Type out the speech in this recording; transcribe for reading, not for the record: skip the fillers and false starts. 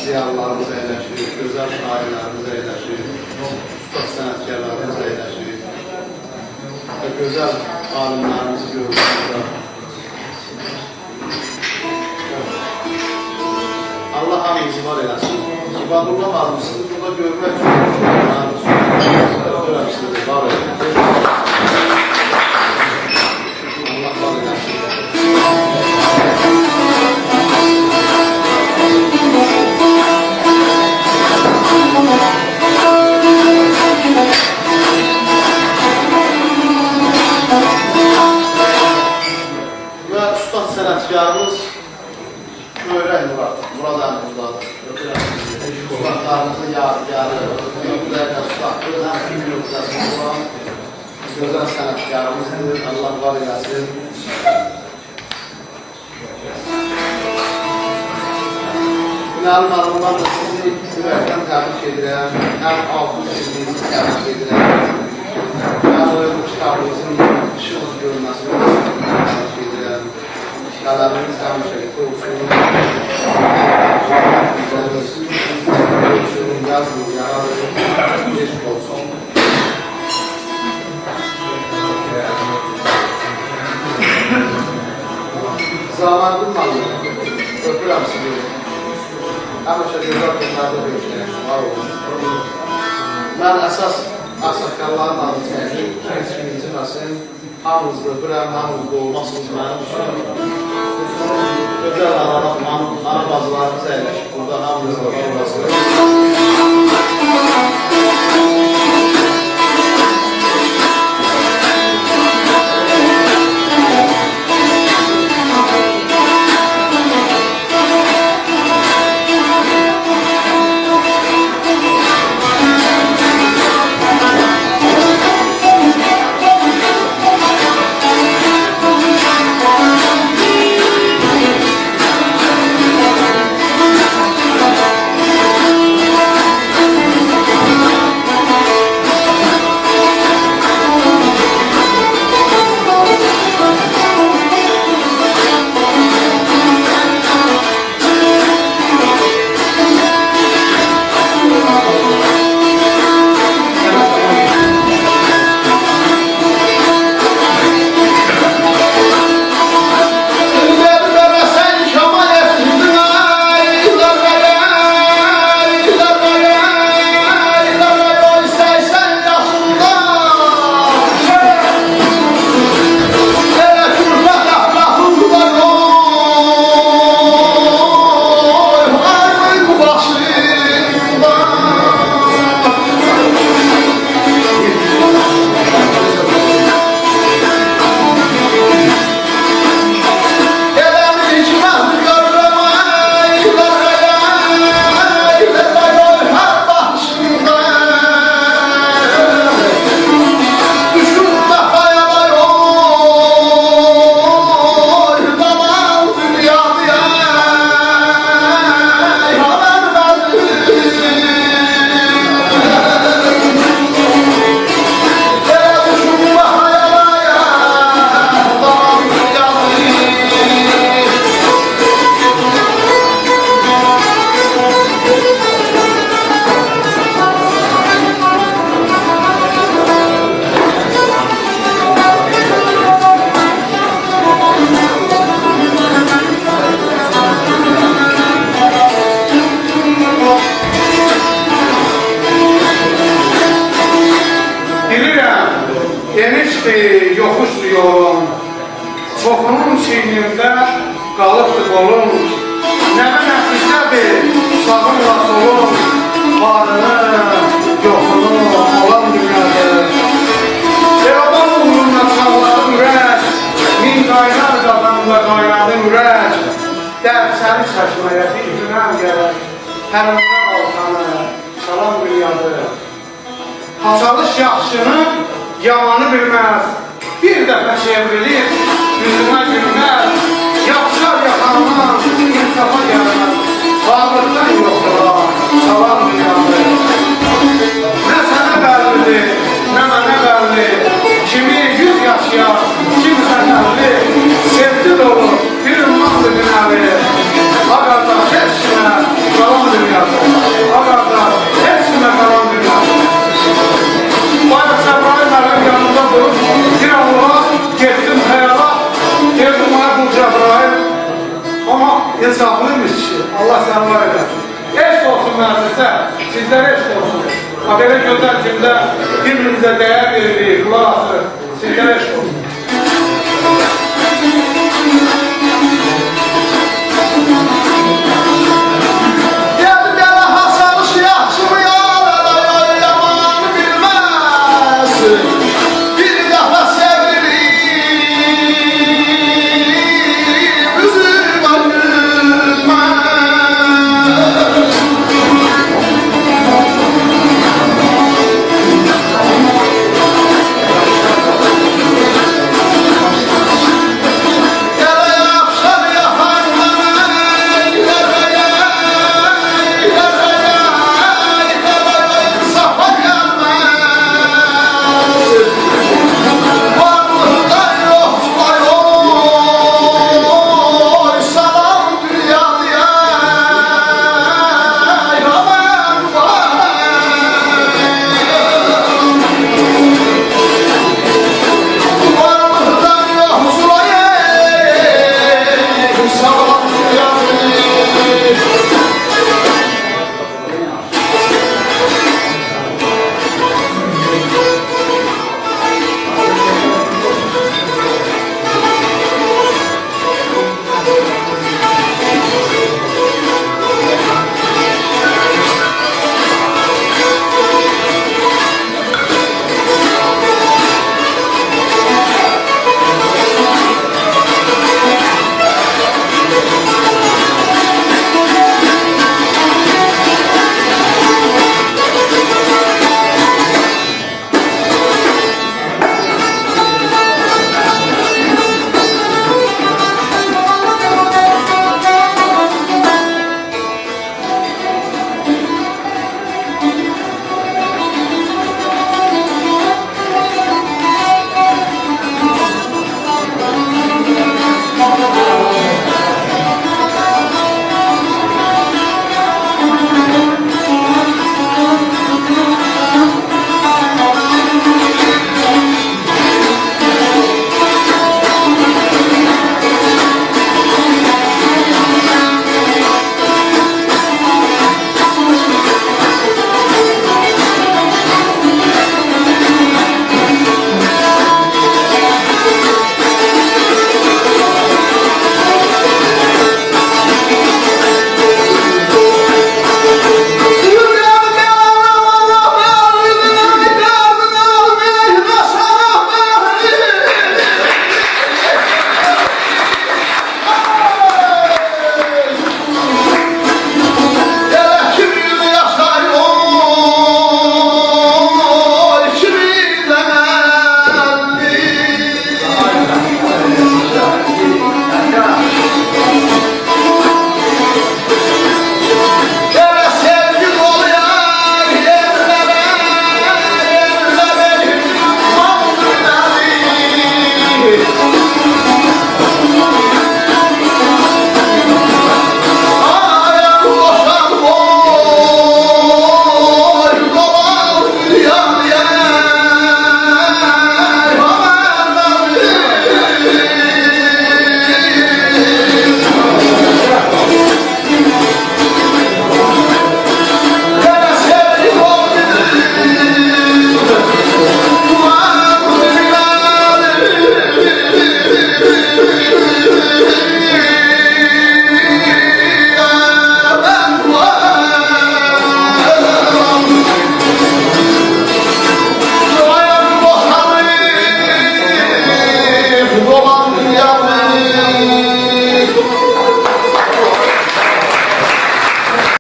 ziyalılarımız əyləşir, gözəl şairlərimiz əyləşir, ustad sənətkarlarımız əyləşir və gözəl alimlərimizi görürük. Allah hamımızı var eləsin. İbadullah almışsınız, burada görmək üçün var eləsin. Allah var eləsin. Və ustad sənətkarımız Öyrək Murad Əmruzdadır. Ustadlarımızın yadigarı, müqdərdə ustaddır, həm ki müqdərsiniz olan gözəl sənətkarımızdır. Allah var eləsin. Mənim arımdan da sizi ürəkdən təbrik edirəm. Həm altın çizginizi təbrik edirəm. Həm o kitabımızın işığız görməsini təbrik edirəm. Qələmimiz həmişəlikdə olsun. Yazın, yaradır, eşq olsun. Zamanın malı, öpürəm sizi. Həmişə gözəl günlərdə görüşürəm, var olun. Mən əsas əsəkkarların adı çəkib, heç kim inciməsin. Hamınızda öpürəm, hamınızda olmazsınız mənim üçün. Gözəl ana bazılarımız əyləşib, burada hamınızda olmazsınız. Yoxuşdu yolum, çoxunun çiynində qalıbdı qolum. Nəvə nəfisədir, sağınla solum, varını, yoxunu olan dünyada. Eoban uğrunda çağladım ürək, min qaynar qazanla qaynadım ürək. Dərd səni çəkməyə bir günəm gərək, hərimdə qalsanı, salam dünyadı. Haçalış yaxşını, yamanı bilməz. Bir dəfə çevrilir, yüzünə gülməz. Yapışar yaxandan, insafa gəlməz. Bağlıqdan yoxdur, salam dünyadı. Nə sənə bəllidir, nə mənə bəlli. Kimi 100 yaşayar, kimi sənəlli. Sevdi dolu, bir ümmandır günəvi. Ağarda heç kimə, salam dünyadı. Allah səni var edəsin. Eşq olsun məclisə, sizlərə eşq olsun. Ha, belə gözəl gündə bir-birimizə dəyər veririk, qulaq asırıq. Sizlərə eşq olsun.